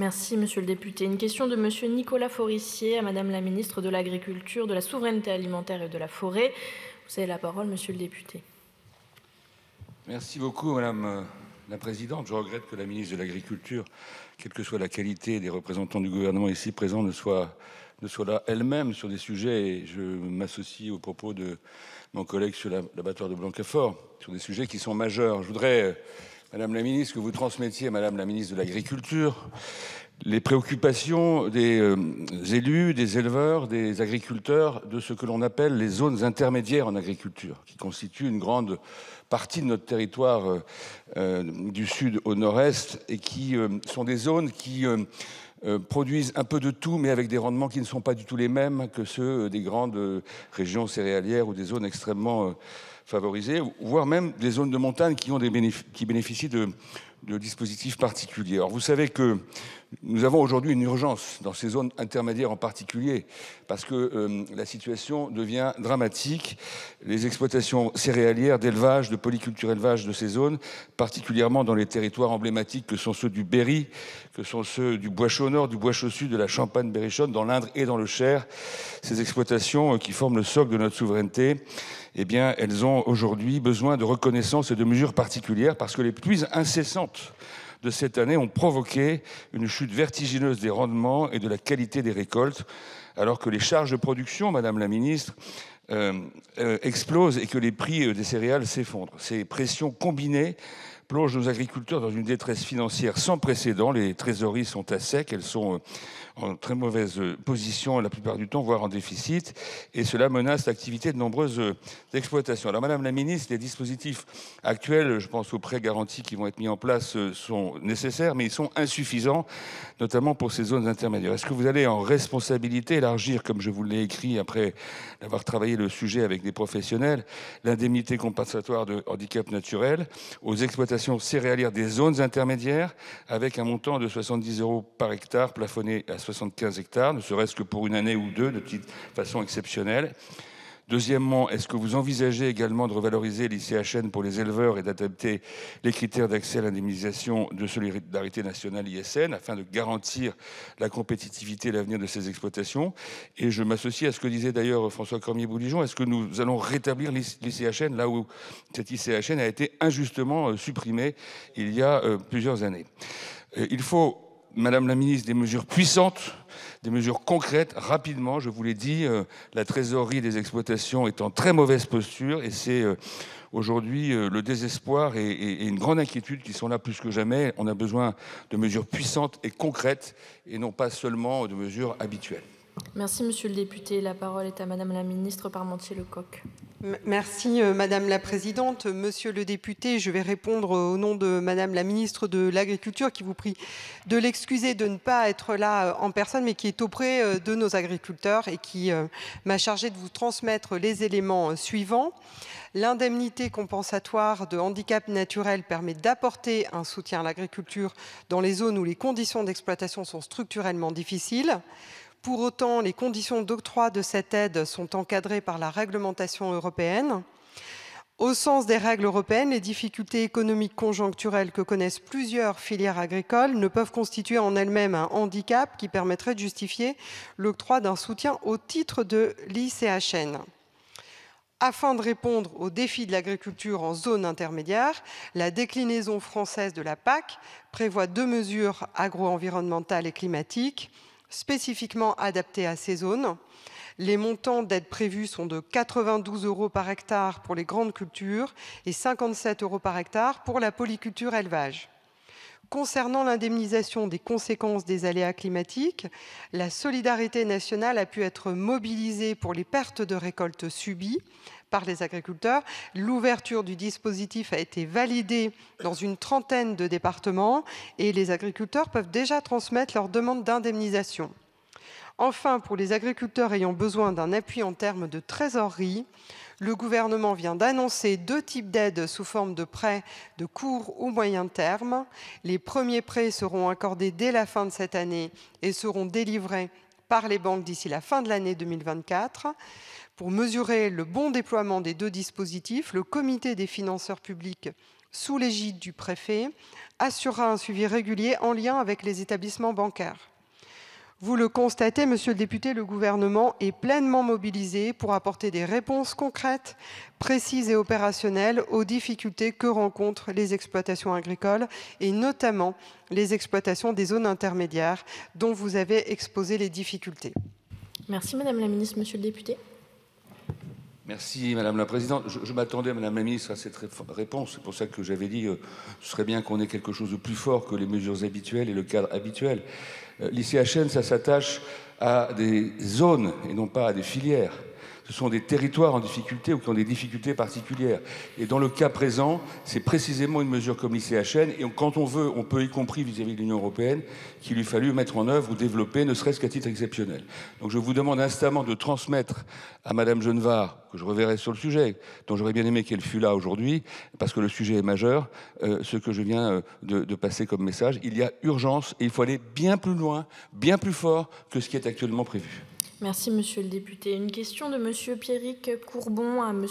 Merci, monsieur le député. Une question de monsieur Nicolas Forissier à madame la ministre de l'Agriculture, de la Souveraineté alimentaire et de la Forêt. Vous avez la parole, monsieur le député. Merci beaucoup, madame la présidente. Je regrette que la ministre de l'Agriculture, quelle que soit la qualité des représentants du gouvernement ici présents, ne soit là elle-même sur des sujets, et je m'associe aux propos de mon collègue sur l'abattoir de Blancafort, sur des sujets qui sont majeurs. Je voudrais, madame la ministre, que vous transmettiez à madame la ministre de l'Agriculture les préoccupations des élus, des éleveurs, des agriculteurs de ce que l'on appelle les zones intermédiaires en agriculture, qui constituent une grande partie de notre territoire du sud au nord-est, et qui sont des zones qui produisent un peu de tout, mais avec des rendements qui ne sont pas du tout les mêmes que ceux des grandes régions céréalières ou des zones extrêmement favorisées, voire même des zones de montagne qui bénéficient de dispositifs particuliers. Alors vous savez que nous avons aujourd'hui une urgence dans ces zones intermédiaires en particulier, parce que la situation devient dramatique. Les exploitations céréalières, d'élevage, de polyculture élevage de ces zones, particulièrement dans les territoires emblématiques que sont ceux du Berry, que sont ceux du Bois-Chaud Nord, du Bois-Chaud Sud, de la Champagne-Berrichonne, dans l'Indre et dans le Cher, ces exploitations qui forment le socle de notre souveraineté, eh bien, elles ont aujourd'hui besoin de reconnaissance et de mesures particulières, parce que les pluies incessantes de cette année ont provoqué une chute vertigineuse des rendements et de la qualité des récoltes, alors que les charges de production, madame la ministre, explosent et que les prix des céréales s'effondrent. Ces pressions combinées plongent nos agriculteurs dans une détresse financière sans précédent. Les trésoreries sont à sec, elles sont en très mauvaise position la plupart du temps, voire en déficit, et cela menace l'activité de nombreuses exploitations. Alors madame la ministre, les dispositifs actuels, je pense aux prêts garantis qui vont être mis en place, sont nécessaires, mais ils sont insuffisants, notamment pour ces zones intermédiaires. Est-ce que vous allez en responsabilité élargir, comme je vous l'ai écrit après avoir travaillé le sujet avec des professionnels, l'indemnité compensatoire de handicap naturel aux exploitations céréalières des zones intermédiaires, avec un montant de 70 € par hectare plafonné à 75 hectares, ne serait-ce que pour une année ou deux, de petite façon exceptionnelle. Deuxièmement, est-ce que vous envisagez également de revaloriser l'ICHN pour les éleveurs et d'adapter les critères d'accès à l'indemnisation de solidarité nationale ISN afin de garantir la compétitivité et l'avenir de ces exploitations? Et je m'associe à ce que disait d'ailleurs François Cormier-Bouligeon. Est-ce que nous allons rétablir l'ICHN là où cette ICHN a été injustement supprimée il y a plusieurs années? Il faut, madame la ministre, des mesures puissantes, des mesures concrètes, rapidement. Je vous l'ai dit, la trésorerie des exploitations est en très mauvaise posture, et c'est aujourd'hui le désespoir et une grande inquiétude qui sont là plus que jamais. On a besoin de mesures puissantes et concrètes, et non pas seulement de mesures habituelles. Merci, monsieur le député. La parole est à madame la ministre Parmentier-Lecocq. Merci, madame la présidente. Monsieur le député, je vais répondre au nom de madame la ministre de l'Agriculture, qui vous prie de l'excuser de ne pas être là en personne, mais qui est auprès de nos agriculteurs et qui m'a chargé de vous transmettre les éléments suivants. L'indemnité compensatoire de handicap naturel permet d'apporter un soutien à l'agriculture dans les zones où les conditions d'exploitation sont structurellement difficiles. Pour autant, les conditions d'octroi de cette aide sont encadrées par la réglementation européenne. Au sens des règles européennes, les difficultés économiques conjoncturelles que connaissent plusieurs filières agricoles ne peuvent constituer en elles-mêmes un handicap qui permettrait de justifier l'octroi d'un soutien au titre de l'ICHN. Afin de répondre aux défis de l'agriculture en zone intermédiaire, la déclinaison française de la PAC prévoit 2 mesures agro-environnementales et climatiques spécifiquement adaptées à ces zones. Les montants d'aide prévus sont de 92 € par hectare pour les grandes cultures et 57 € par hectare pour la polyculture élevage. Concernant l'indemnisation des conséquences des aléas climatiques, la solidarité nationale a pu être mobilisée pour les pertes de récoltes subies par les agriculteurs. L'ouverture du dispositif a été validée dans une trentaine de départements et les agriculteurs peuvent déjà transmettre leur demande d'indemnisation. Enfin, pour les agriculteurs ayant besoin d'un appui en termes de trésorerie, le gouvernement vient d'annoncer 2 types d'aides sous forme de prêts de court ou moyen terme. Les premiers prêts seront accordés dès la fin de cette année et seront délivrés par les banques d'ici la fin de l'année 2024. Pour mesurer le bon déploiement des 2 dispositifs, le comité des financeurs publics sous l'égide du préfet, assurera un suivi régulier en lien avec les établissements bancaires. Vous le constatez, monsieur le député, le gouvernement est pleinement mobilisé pour apporter des réponses concrètes, précises et opérationnelles aux difficultés que rencontrent les exploitations agricoles et notamment les exploitations des zones intermédiaires dont vous avez exposé les difficultés. Merci Madame la Ministre. Monsieur le député. Merci Madame la Présidente. Je m'attendais, Madame la Ministre, à cette réponse. C'est pour ça que j'avais dit ce serait bien qu'on ait quelque chose de plus fort que les mesures habituelles et le cadre habituel. L'ICHN, ça s'attache à des zones et non pas à des filières. Ce sont des territoires en difficulté ou qui ont des difficultés particulières. Et dans le cas présent, c'est précisément une mesure comme l'ICHN. Et quand on veut, on peut, y compris vis-à-vis de l'Union européenne, qu'il lui fallu mettre en œuvre ou développer, ne serait-ce qu'à titre exceptionnel. Donc je vous demande instamment de transmettre à Madame Genevard, que je reverrai sur le sujet, dont j'aurais bien aimé qu'elle fût là aujourd'hui, parce que le sujet est majeur, ce que je viens de passer comme message. Il y a urgence et il faut aller bien plus loin, bien plus fort que ce qui est actuellement prévu. Merci Monsieur le député. Une question de Monsieur Pierrick Courbon à Monsieur